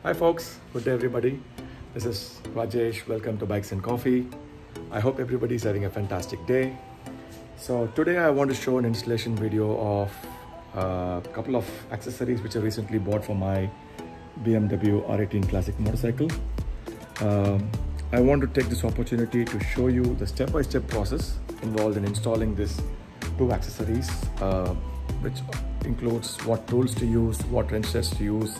Hi folks, good day everybody. This is Rajesh. Welcome to Bikes and Coffee. I hope everybody is having a fantastic day. So today I want to show an installation video of a couple of accessories which I recently bought for my BMW R18 classic motorcycle. I want to take this opportunity to show you the step-by-step process involved in installing these two accessories, which includes what tools to use, what wrench sets to use,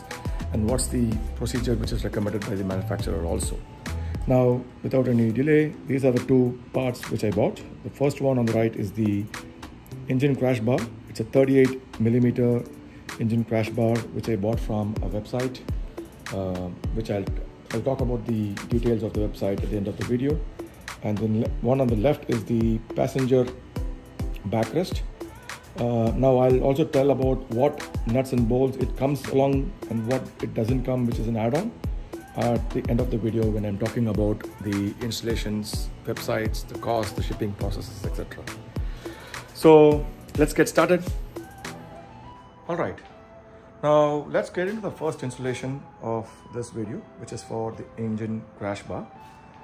and what's the procedure which is recommended by the manufacturer also. Now, without any delay, these are the two parts which I bought. The first one on the right is the engine crash bar. It's a 38mm engine crash bar which I bought from a website, which I'll talk about the details of the website at the end of the video. And then one on the left is the passenger backrest. Now I'll also tell about what nuts and bolts it comes along and what it doesn't come, which is an add-on, at the end of the video when I'm talking about the installations, websites, the cost, the shipping processes, etc. So let's get started. All right, now let's get into the first installation of this video, which is for the engine crash bar.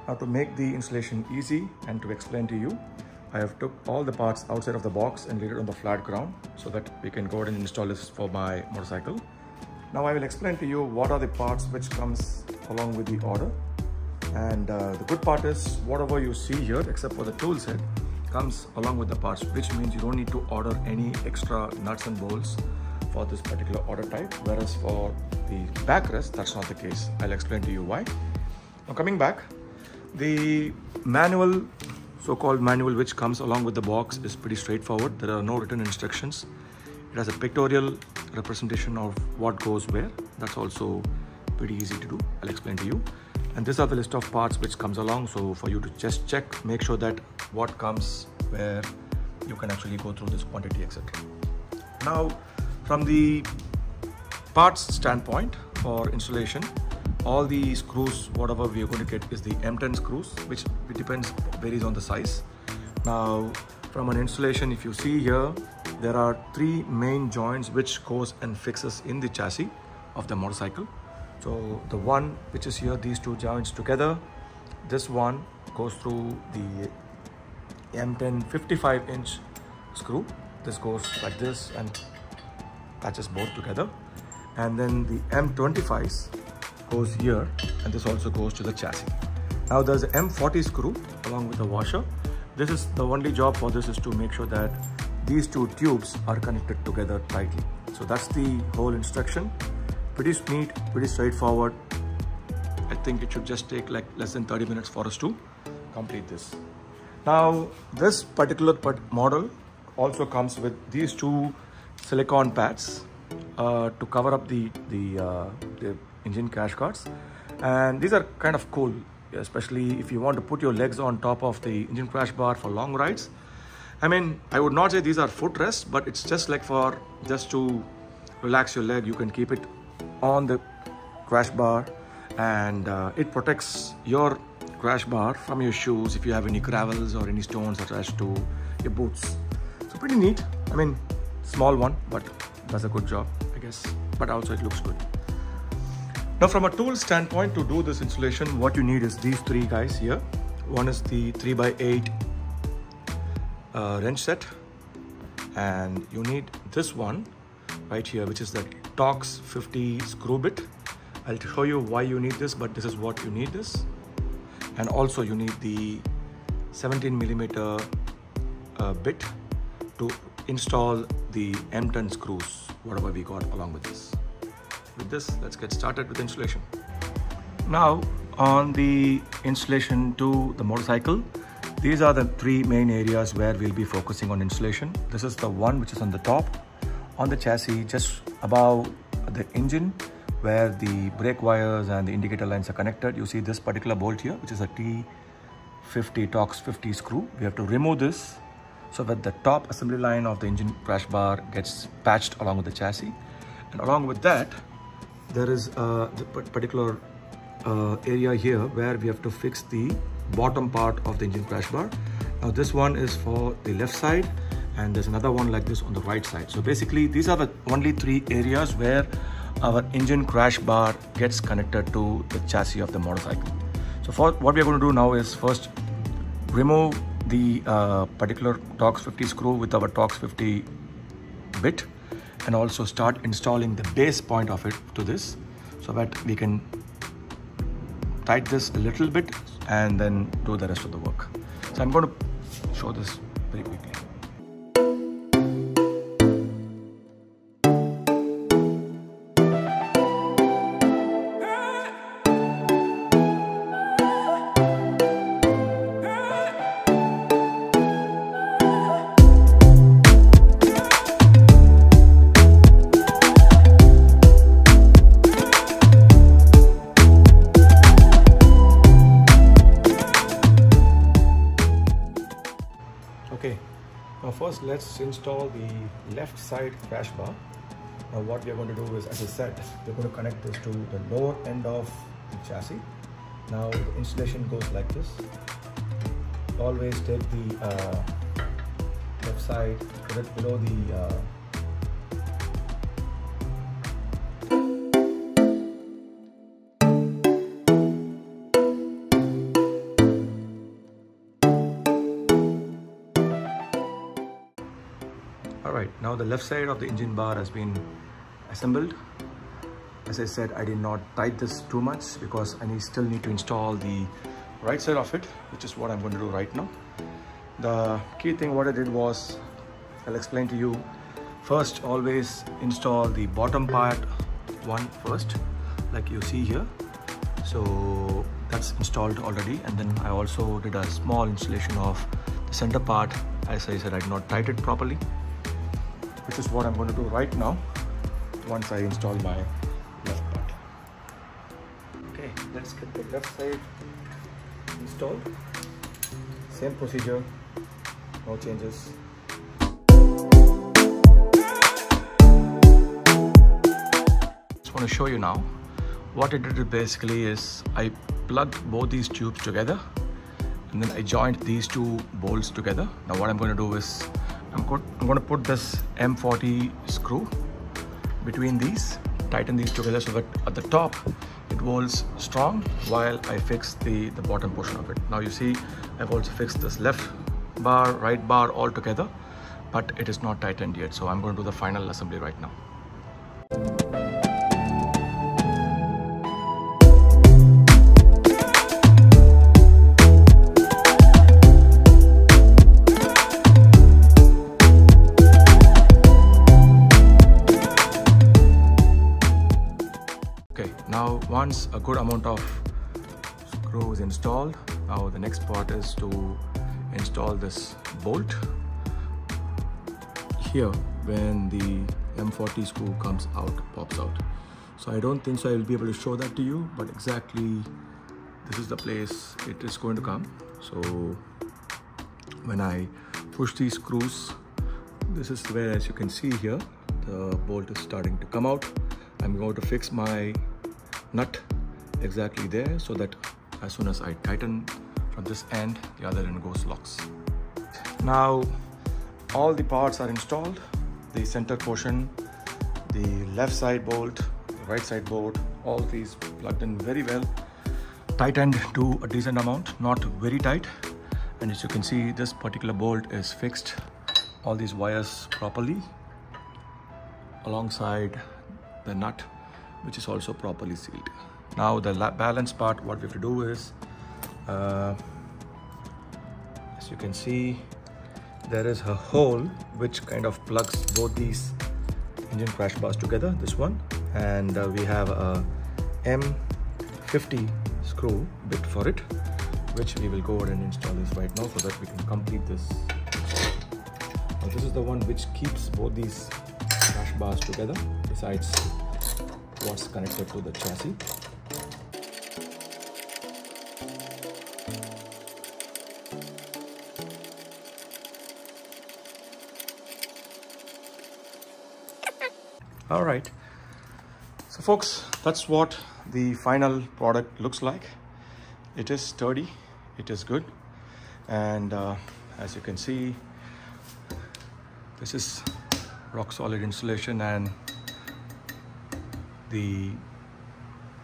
Now, to make the installation easy and to explain to you, I have took all the parts outside of the box and laid it on the flat ground so that we can go ahead and install this for my motorcycle. Now I will explain to you what are the parts which comes along with the order. And the good part is whatever you see here, except for the tool set, comes along with the parts, which means you don't need to order any extra nuts and bolts for this particular order type. Whereas for the backrest, that's not the case. I'll explain to you why. Now coming back, the manual, so-called manual which comes along with the box, is pretty straightforward. There are no written instructions. It has a pictorial representation of what goes where. That's also pretty easy to do. I'll explain to you. And these are the list of parts which comes along. So for you to just check, make sure that what comes where, you can actually go through this quantity, etc. Now, from the parts standpoint for installation, all the screws, whatever we are going to get is the M10 screws, which varies on the size. Now, from an installation, if you see here, there are three main joints which goes and fixes in the chassis of the motorcycle. So the one which is here, these two joints together, this one goes through the M10 55-inch screw. This goes like this and patches both together. And then the M25s goes here, and this also goes to the chassis. Now there's an M40 screw along with the washer. This is the only job for this, is to make sure that these two tubes are connected together tightly. So that's the whole instruction. Pretty neat, pretty straightforward. I think it should just take like less than 30 minutes for us to complete this. Now this particular model also comes with these two silicone pads to cover up the engine crash guards, and these are kind of cool, especially if you want to put your legs on top of the engine crash bar for long rides. I mean, I would not say these are footrests, but it's just like for just to relax your leg. You can keep it on the crash bar, and it protects your crash bar from your shoes if you have any gravels or any stones attached to your boots. So pretty neat. I mean, small one, but does a good job, I guess. But also it looks good. Now, from a tool standpoint, to do this installation, what you need is these three guys here. One is the 3x8 wrench set, and you need this one right here, which is the Torx 50 screw bit. I'll show you why you need this, but this is what you need this. And also you need the 17mm bit to install the M10 screws, whatever we got along with this. With this, let's get started with installation. Now, on the installation to the motorcycle, these are the three main areas where we'll be focusing on installation. This is the one which is on the top, on the chassis, just above the engine, where the brake wires and the indicator lines are connected. You see this particular bolt here, which is a T50 Torx 50 screw. We have to remove this so that the top assembly line of the engine crash bar gets patched along with the chassis. And along with that, there is the particular area here where we have to fix the bottom part of the engine crash bar. Now this one is for the left side, and there's another one like this on the right side. So basically these are the only three areas where our engine crash bar gets connected to the chassis of the motorcycle. So for what we are going to do now is first remove the particular Torx 50 screw with our Torx 50 bit, and also start installing the base point of it to this, so that we can tighten this a little bit and then do the rest of the work. So I'm going to show this very quickly. Okay, now first let's install the left side crash bar. Now what we are going to do is, as I said, we're going to connect this to the lower end of the chassis. Now the installation goes like this. Always take the left side, put it below the Alright, now the left side of the engine bar has been assembled. As I said, I did not tighten this too much because I still need to install the right side of it, which is what I'm going to do right now. The key thing what I did was, I'll explain to you. First, always install the bottom part one first, like you see here. So that's installed already, and then I also did a small installation of the center part. As I said, I did not tighten it properly, which is what I'm going to do right now once I install my left part. Okay, let's get the left side installed. Same procedure, no changes. Just want to show you now. What I did basically is I plugged both these tubes together, and then I joined these two bolts together. Now what I'm going to do is I'm going to put this M40 screw between these, tighten these together so that at the top it holds strong while I fix the bottom portion of it. Now you see I've also fixed this left bar, right bar all together, but it is not tightened yet. So I'm going to do the final assembly right now. Now once a good amount of screw is installed, now the next part is to install this bolt here when the M40 screw comes out, pops out. So I don't think so I will be able to show that to you, but exactly this is the place it is going to come. So when I push these screws, this is where, as you can see here, the bolt is starting to come out. I'm going to fix my nut exactly there so that as soon as I tighten from this end, the other end goes locks. Now all the parts are installed, the center portion, the left side bolt, right side bolt, all these plugged in very well, tightened to a decent amount, not very tight. And as you can see, this particular bolt is fixed, all these wires properly alongside the nut, which is also properly sealed. Now the balance part, what we have to do is, as you can see, there is a hole which kind of plugs both these engine crash bars together, this one, and we have a M50 screw bit for it, which we will go ahead and install this right now so that we can complete this. Now this is the one which keeps both these crash bars together, besides what's connected to the chassis. All right, so folks, that's what the final product looks like. It is sturdy, it is good, and as you can see, this is rock solid insulation, and the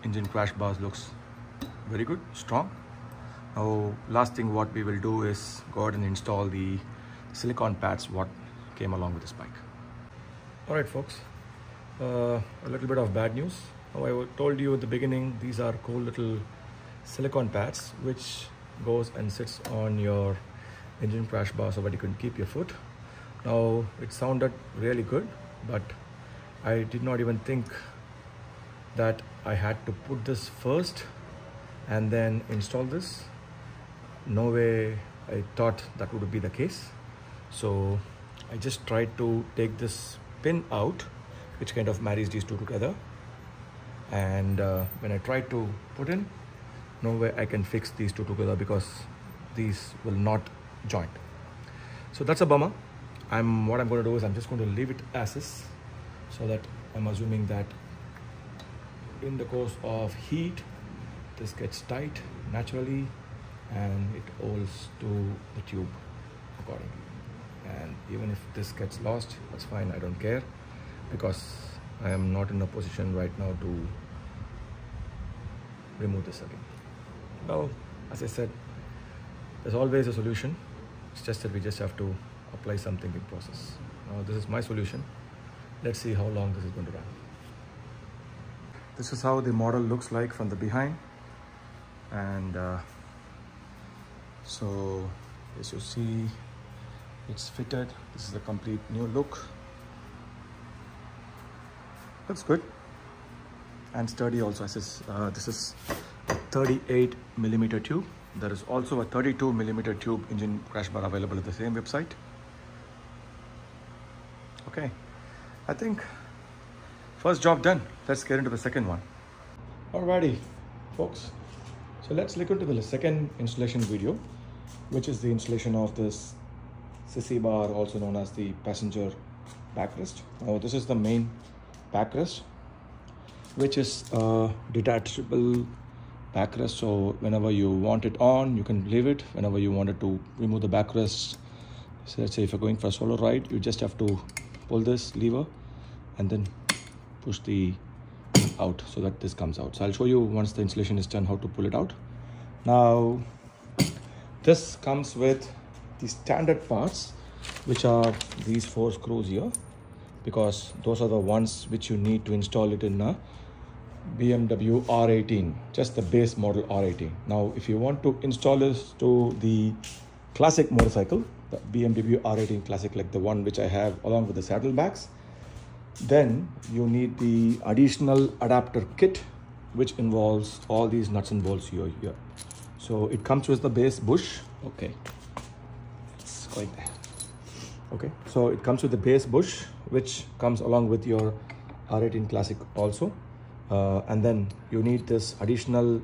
engine crash bars looks very good, strong. Now last thing what we will do is go ahead and install the silicone pads what came along with this bike. Alright folks, a little bit of bad news. Now I told you at the beginning, these are cool little silicone pads which goes and sits on your engine crash bar so that you can keep your foot. Now it sounded really good, but I did not even think that I had to put this first and then install this. No way I thought that would be the case. So I just tried to take this pin out, which kind of marries these two together. And when I tried to put in, no way I can fix these two together because these will not joint. So that's a bummer. What I'm going to do is I'm just going to leave it as is, so that I'm assuming that in the course of heat, this gets tight naturally and it holds to the tube accordingly. And even if this gets lost, that's fine, I don't care, because I am not in a position right now to remove this again. Now, as I said, there's always a solution. It's just that we just have to apply something in process. Now this is my solution. Let's see how long this is going to run. This is how the model looks like from the behind. And so as you see, it's fitted. This is a complete new look. Looks good and sturdy also. This is a 38mm tube. There is also a 32mm tube engine crash bar available at the same website. Okay, I think first job done. Let's get into the second one. Alrighty, folks. So let's look into the second installation video, which is the installation of this Sissy bar, also known as the passenger backrest. Now this is the main backrest, which is a detachable backrest. So whenever you want it on, you can leave it. Whenever you wanted to remove the backrest, so let's say if you're going for a solo ride, you just have to pull this lever and then push the out so that this comes out. So I'll show you once the installation is done how to pull it out. Now this comes with the standard parts, which are these 4 screws here, because those are the ones which you need to install it in a BMW R18, just the base model R18. Now if you want to install this to the classic motorcycle, the BMW R18 classic, like the one which I have along with the saddlebags, then you need the additional adapter kit, which involves all these nuts and bolts here. So it comes with the base bush. Okay, it's going there. Okay, so it comes with the base bush, which comes along with your R18 classic also. And then you need this additional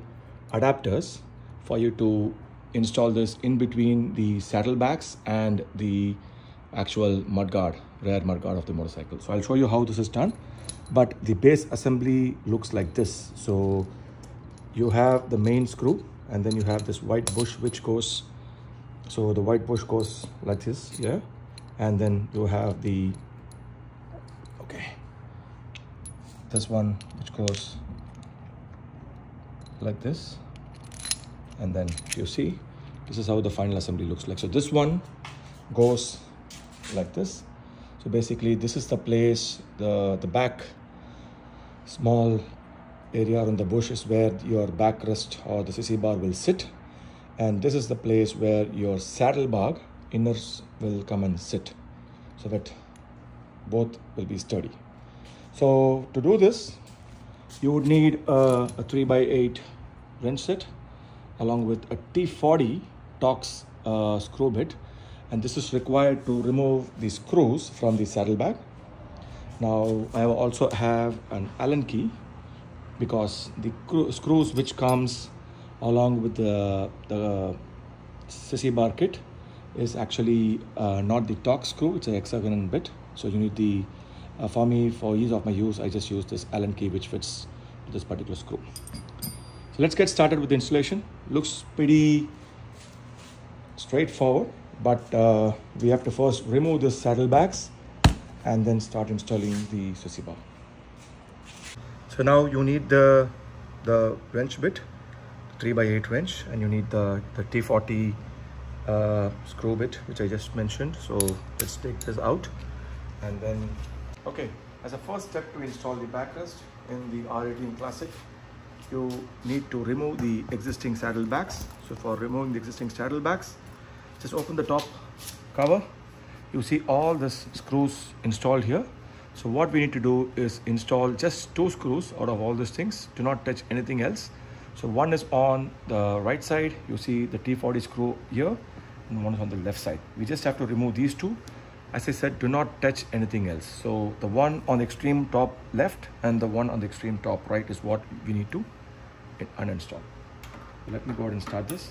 adapters for you to install this in between the saddlebags and the actual mudguard, rear mudguard of the motorcycle. So I'll show you how this is done, but the base assembly looks like this. So you have the main screw, and then you have this white bush which goes, so the white bush goes like this, yeah, and then you have the, okay, this one which goes like this, and then you see this is how the final assembly looks like. So this one goes like this. So basically this is the place, the back small area on the bush is where your backrest or the Sissy bar will sit, and this is the place where your saddlebag inners will come and sit, so that both will be sturdy. So to do this, you would need a 3x8 wrench set along with a T40 Torx screw bit, and this is required to remove the screws from the saddlebag. Now I also have an Allen key, because the screws which comes along with the Sissy bar kit is actually not the Torx screw, it's a hexagon bit. So you need the, for me, for ease of my use, I just use this Allen key which fits this particular screw. So let's get started with the installation. Looks pretty straightforward, but we have to first remove the saddlebags and then start installing the Sissy bar. So now you need the wrench bit, 3x8 wrench, and you need the T40 screw bit, which I just mentioned. So let's take this out. And then, okay, as a first step to install the backrest in the R18 Classic, you need to remove the existing saddlebags. So for removing the existing saddlebags, just open the top cover. You see all the screws installed here. So what we need to do is install just 2 screws out of all these things. Do not touch anything else. So one is on the right side. You see the T40 screw here, and one is on the left side. We just have to remove these 2. As I said, do not touch anything else. So the one on the extreme top left and the one on the extreme top right is what we need to uninstall. Let me go ahead and start this.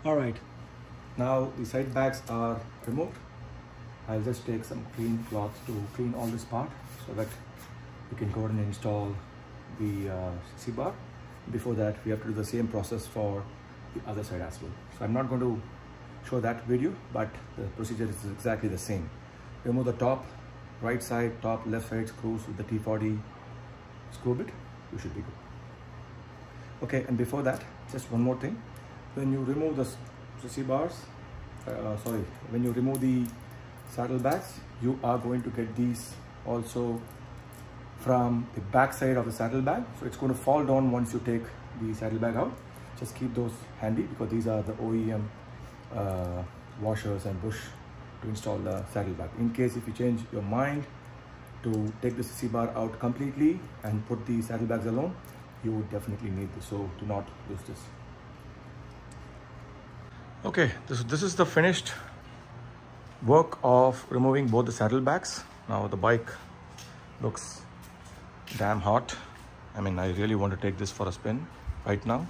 Alright, now the side bags are removed. I'll just take some clean cloth to clean all this part so that we can go ahead and install the Sissy bar. Before that, we have to do the same process for the other side as well. So I'm not going to show that video, but the procedure is exactly the same. Remove the top right side, top left side screws with the T40 screw bit. You should be good. Okay, and before that, just one more thing. When you remove the Sissy bars, when you remove the saddlebags, you are going to get these also from the back side of the saddlebag. So it's going to fall down once you take the saddlebag out. Just keep those handy because these are the OEM washers and bush to install the saddlebag. In case if you change your mind to take the Sissy bar out completely and put the saddlebags alone, you would definitely need this. So do not lose this. Okay, this is the finished work of removing both the saddlebags. Now the bike looks damn hot. I mean, I really want to take this for a spin right now,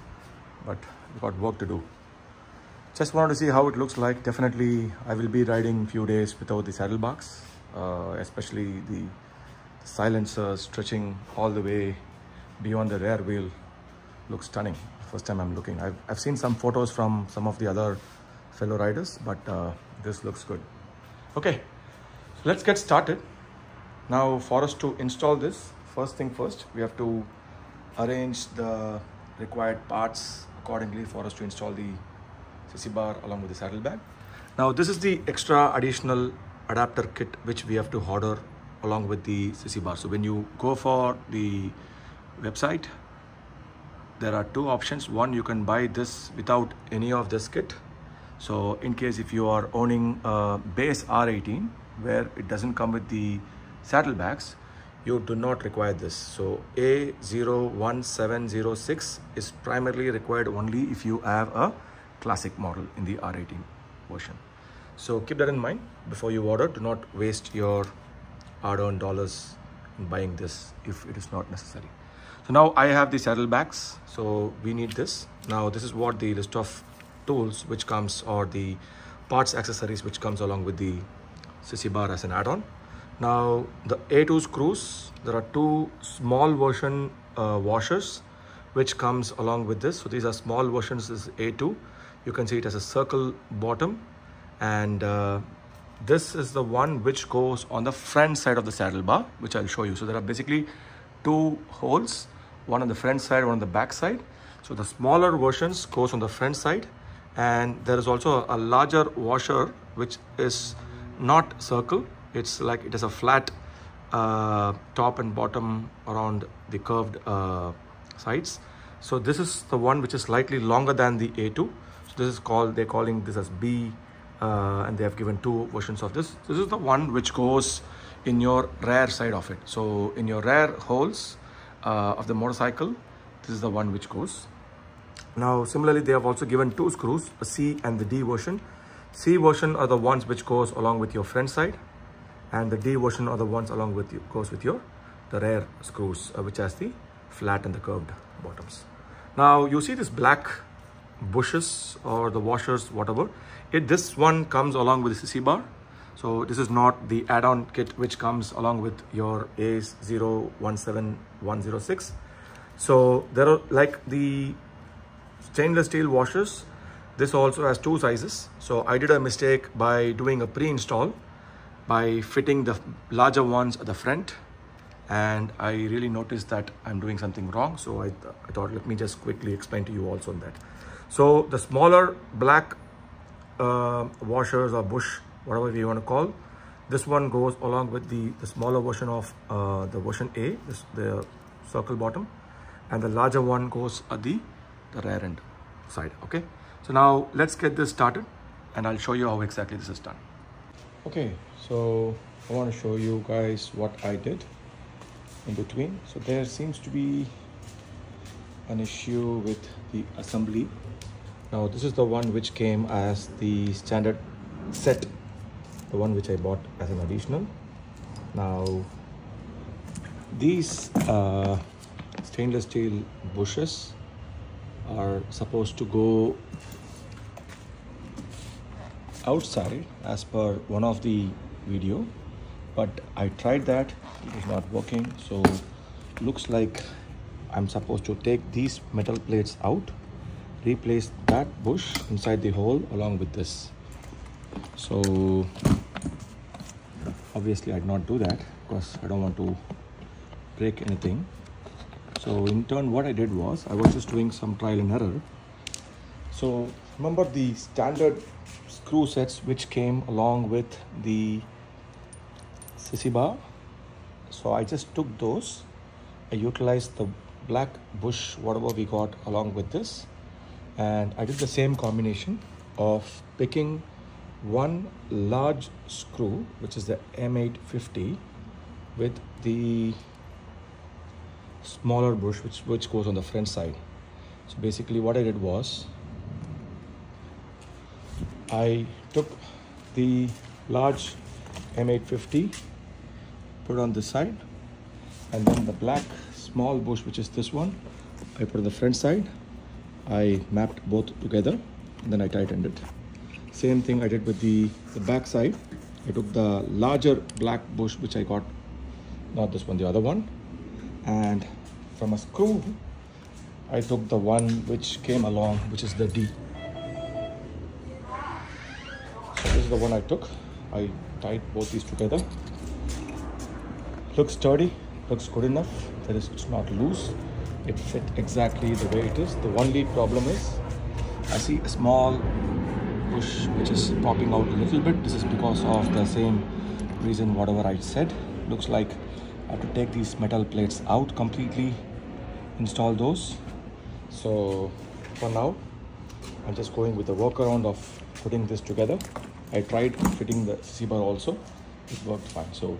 but we've got work to do. Just wanted to see how it looks like. Definitely, I will be riding few days without the saddlebags, especially the silencer stretching all the way beyond the rear wheel. Looks stunning. First time I'm looking. I've seen some photos from some of the other fellow riders, but this looks good. Okay, so let's get started. Now for us to install this, first thing first, we have to arrange the required parts accordingly for us to install the Sissy bar along with the saddlebag. Now this is the extra additional adapter kit which we have to order along with the Sissy bar. So when you go for the website, there are 2 options. One, you can buy this without any of this kit. So in case if you are owning a base R18 where it doesn't come with the saddlebags, you do not require this. So A01706 is primarily required only if you have a classic model in the R18 version. So keep that in mind before you order. Do not waste your hard-earned dollars in buying this if it is not necessary. So now I have the saddlebags, so we need this. Now this is what the list of tools which comes, or the parts accessories which comes along with the Sissy bar as an add-on. Now the A2 screws, there are 2 small version washers which comes along with this. So these are small versions. This is A2. You can see it as a circle bottom, and this is the one which goes on the front side of the saddle bar, which I'll show you. So there are basically 2 holes, one on the front side, one on the back side. So the smaller versions goes on the front side, and there is also a larger washer which is not circle. It's like it has a flat top and bottom around the curved sides. So this is the one which is slightly longer than the A2. So this is called, they're calling this as B, and they have given 2 versions of this. This is the one which goes in your rear side of it. So in your rear holes of the motorcycle, this is the one which goes. Now similarly, they have also given 2 screws, a C and the D version. C version are the ones which goes along with your front side, and the D version are the ones along with you, goes with your the rear screws, which has the flat and the curved bottoms. Now you see this black bushes or the washers, whatever. This one comes along with the Sissy bar. So this is not the add-on kit which comes along with your A017106. So there are like the stainless steel washers. This also has two sizes. So I did a mistake by doing a pre-install by fitting the larger ones at the front, and I really noticed that I'm doing something wrong. So I thought, let me just quickly explain to you also on that. So the smaller black washers or bush, whatever you want to call, this one goes along with the smaller version of the version A, the circle bottom, and the larger one goes at the rear end side. Okay, so now let's get this started and I'll show you how exactly this is done. Okay, so I want to show you guys what I did in between. So there seems to be an issue with the assembly. Now this is the one which came as the standard set, the one which I bought as an additional. Now these stainless steel bushes are supposed to go outside as per one of the video, but I tried that, it is not working. So looks like I'm supposed to take these metal plates out, replace that bush inside the hole along with this. So obviously I did not do that because I don't want to break anything. So in turn what I did was I was just doing some trial and error. So remember the standard screw sets which came along with the Sissy bar? So I just took those, I utilized the black bush whatever we got along with this, and I did the same combination of picking one large screw which is the M850 with the smaller bush which goes on the front side. So basically what I did was I took the large M850, put it on this side, and then the black small bush which is this one I put on the front side. I mapped both together and then I tightened it. Same thing I did with the back side. I took the larger black bush which I got, not this one, the other one, and from a screw I took the one which came along, which is the D. So this is the one I took. I tied both these together. Looks sturdy, looks good enough. It's not loose. It fit exactly the way it is. The only problem is I see a small bush which is popping out a little bit. This is because of the same reason whatever I said. Looks like I have to take these metal plates out completely, install those. So for now I'm just going with the workaround of putting this together. I tried fitting the Sissy bar also, it worked fine. So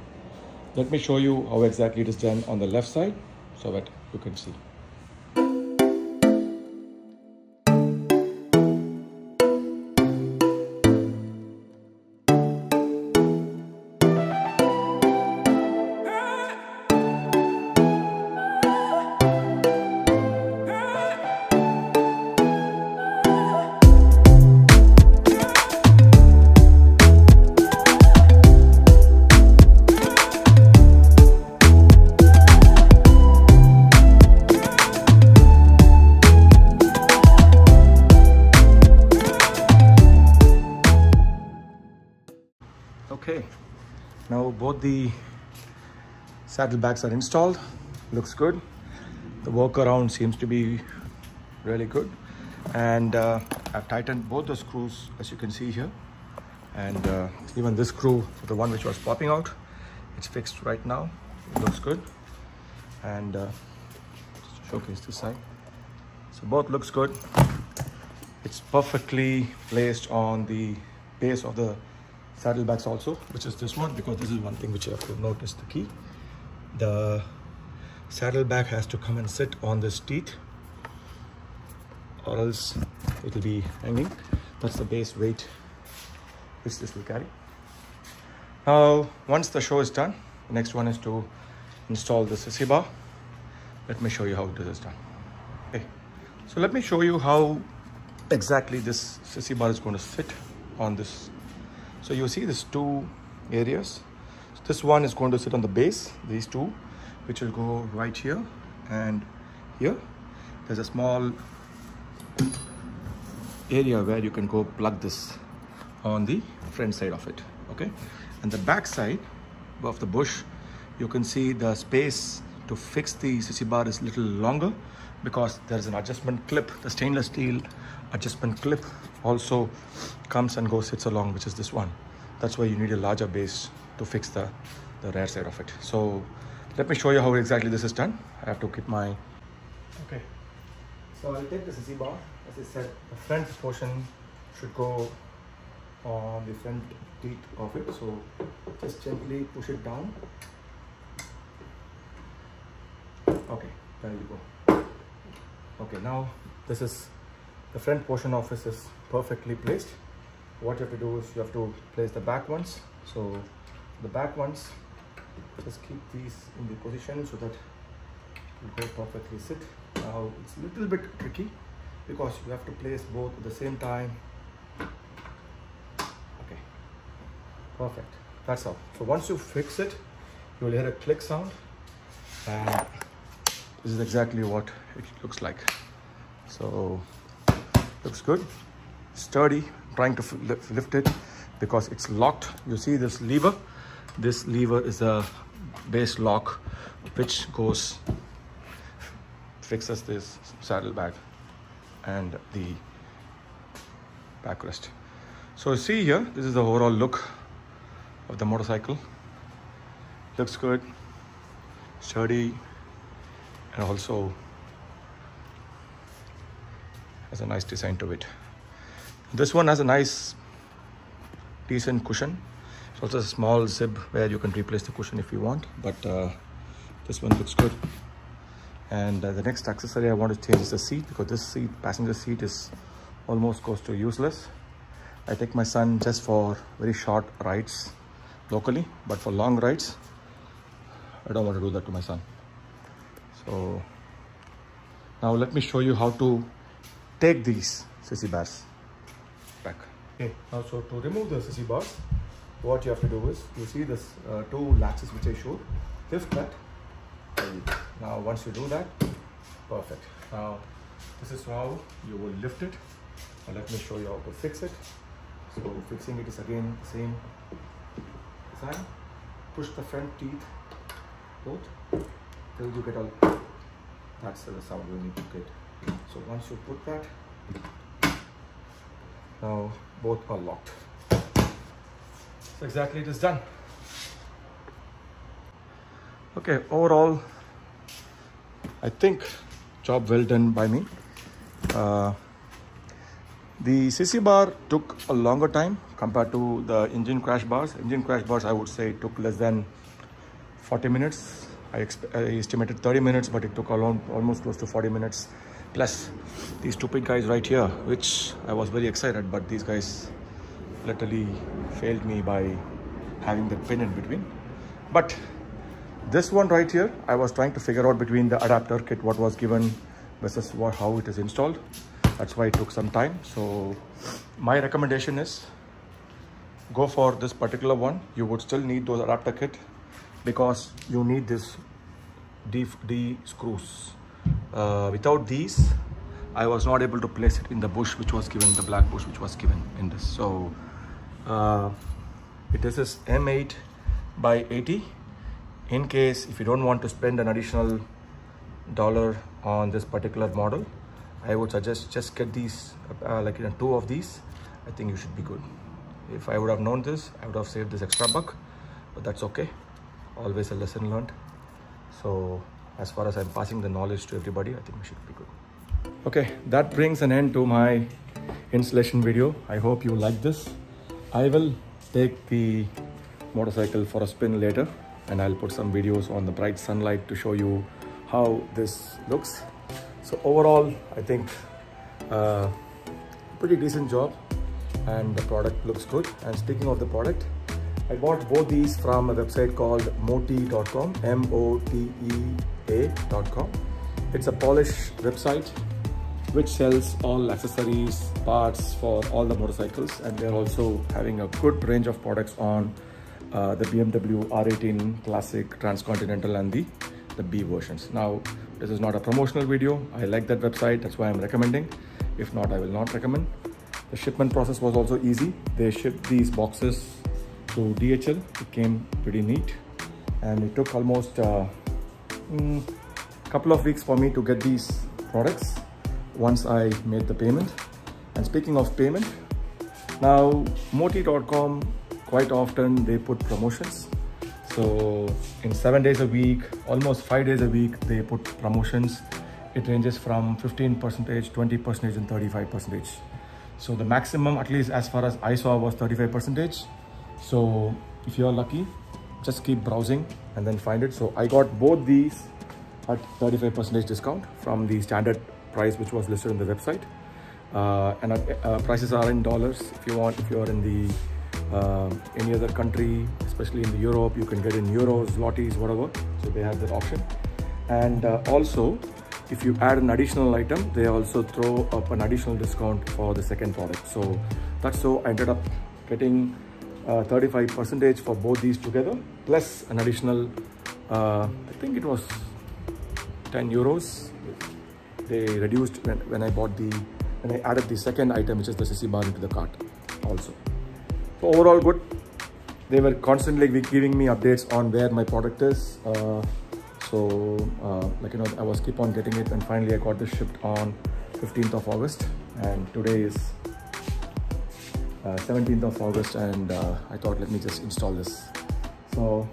let me show you how exactly it is done on the left side so that you can see. Okay, now both the saddlebags are installed. Looks good. The workaround seems to be really good, and I've tightened both the screws as you can see here, and even this screw, the one which was popping out, it's fixed right now. It looks good. And just to showcase this side, so both looks good. It's perfectly placed on the base of the saddlebags also, which is this one, because this is one thing which you have to notice, the key. The saddlebag has to come and sit on this teeth or else it will be hanging. That's the base weight which this will carry. Now once the show is done, the next one is to install the Sissy bar. Let me show you how this is done. Okay, so let me show you how exactly this Sissy bar is going to fit on this. So you see these two areas. So this one is going to sit on the base, these two, which will go right here and here. There's a small area where you can go plug this on the front side of it, okay? And the back side of the bush, you can see the space to fix the Sissy bar is little longer because there's an adjustment clip. The stainless steel adjustment clip also comes and goes, sits along, which is this one. That's why you need a larger base to fix the rear side of it. So let me show you how exactly this is done. I have to keep my... Okay, so I'll take the Sissy bar. As I said, the front portion should go on the front teeth of it. So just gently push it down. Okay, there you go. Okay, now this is the front portion of this is perfectly placed. What you have to do is you have to place the back ones. So the back ones, just keep these in the position so that you go perfectly sit. Now it's a little bit tricky because you have to place both at the same time. Okay, perfect. That's all. So once you fix it, you will hear a click sound, and this is exactly what it looks like. So looks good, sturdy. I'm trying to lift it because it's locked. You see this lever? This lever is a base lock which fixes this saddlebag and the backrest. So see here, this is the overall look of the motorcycle. Looks good, sturdy, and also has a nice design to it. This one has a nice decent cushion. It's also a small zip where you can replace the cushion if you want, but this one looks good. And the next accessory I want to change is the seat, because this seat, passenger seat, is almost close to useless. I take my son just for very short rides locally, but for long rides I don't want to do that to my son. So now let me show you how to take these Sissy bars back. Okay, now so to remove the Sissy bars, what you have to do is, you see this two latches which I showed, lift that. Now once you do that, perfect. Now this is how you will lift it. Now let me show you how to fix it. So fixing it is again the same design. Push the front teeth both till you get all. That's the sound you need to get. So once you put that, now both are locked. So exactly it is done. Okay, overall I think job well done by me. The Sissy bar took a longer time compared to the engine crash bars. Engine crash bars, I would say, took less than 40 minutes. I estimated 30 minutes, but it took almost close to 40 minutes. Plus these stupid guys right here, which I was very excited, but these guys literally failed me by having the pin in between. But this one right here, I was trying to figure out between the adapter kit what was given versus how it is installed. That's why it took some time. So my recommendation is go for this particular one. You would still need those adapter kit because you need this D screws. Without these, I was not able to place it in the bush which was given, the black bush which was given in this. So this is M8 by 80. In case if you don't want to spend an additional $1 on this particular model, I would suggest just get these, two of these. I think you should be good. If I would have known this, I would have saved this extra buck, but that's okay. Always a lesson learned. So as far as I'm passing the knowledge to everybody, I think we should be good. Okay, that brings an end to my installation video. I hope you like this. I will take the motorcycle for a spin later, and I'll put some videos on the bright sunlight to show you how this looks. So overall, I think pretty decent job, and the product looks good. And speaking of the product, I bought both these from a website called motea.com, MOTEA.com. It's a Polish website which sells all accessories, parts for all the motorcycles, and they're also having a good range of products on the BMW R18 Classic, Transcontinental and the B versions. Now, this is not a promotional video. I like that website, that's why I'm recommending. If not, I will not recommend. The shipment process was also easy. They shipped these boxes to DHL. It came pretty neat. And it took almost couple of weeks for me to get these products once I made the payment. And speaking of payment, now Moti.com, quite often they put promotions. So in 7 days a week, almost 5 days a week, they put promotions. It ranges from 15%, 20% and 35%. So the maximum, at least as far as I saw, was 35%. So if you're lucky, just keep browsing and then find it. So I got both these at 35% discount from the standard price which was listed on the website. And prices are in dollars. If you want, if you are in the any other country, especially in the Europe, you can get in euros, zlotys, whatever. So they have that option. And also, if you add an additional item, they also throw up an additional discount for the second product. So that's so I ended up getting 35% for both these together, plus an additional, I think it was 10 euros. They reduced when I added the second item, which is the Sissy bar, into the cart also. So overall good. They were constantly giving me updates on where my product is. Like, you know, I was keep on getting it, and finally I got this shipped on 15th of August, and today is 17th of August, and I thought, let me just install this. So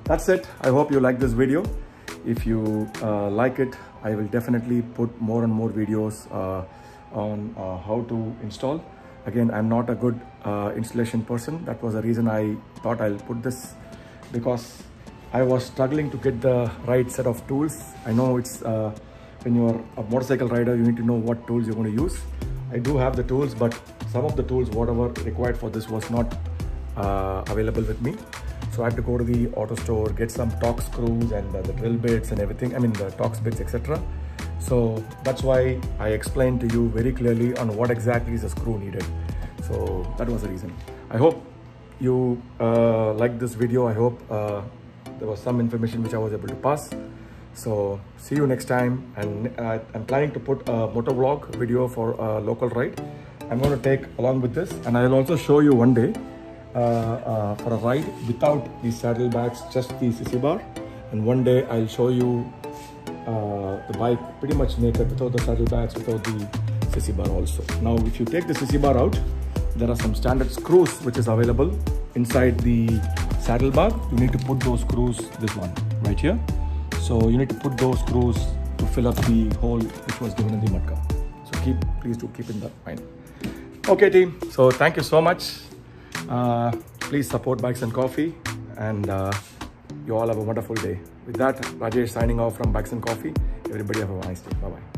that's it. I hope you like this video. If you like it, I will definitely put more and more videos on how to install. Again, I'm not a good installation person. That was the reason I thought I'll put this, because I was struggling to get the right set of tools. I know it's when you're a motorcycle rider, you need to know what tools you're going to use. I do have the tools, but some of the tools, whatever required for this, was not available with me. So I had to go to the auto store, get some Torx screws and the drill bits and everything. I mean the Torx bits, etc. So that's why I explained to you very clearly on what exactly is the screw needed. So that was the reason. I hope you liked this video. I hope there was some information which I was able to pass. So see you next time. And I'm planning to put a motovlog video for a local ride. I'm going to take along with this, and I'll also show you one day for a ride without the saddlebags, just the Sissy bar. And one day I'll show you the bike pretty much naked, without the saddlebags, without the Sissy bar also. Now if you take the Sissy bar out, there are some standard screws which is available inside the saddlebag. You need to put those screws, this one right here. So you need to put those screws to fill up the hole which was given in the mudguard. So please do keep in that mind. Okay team, so thank you so much. Please support Bikes and Coffee, and you all have a wonderful day. With that, Rajesh signing off from Bikes and Coffee. Everybody have a nice day. Bye-bye.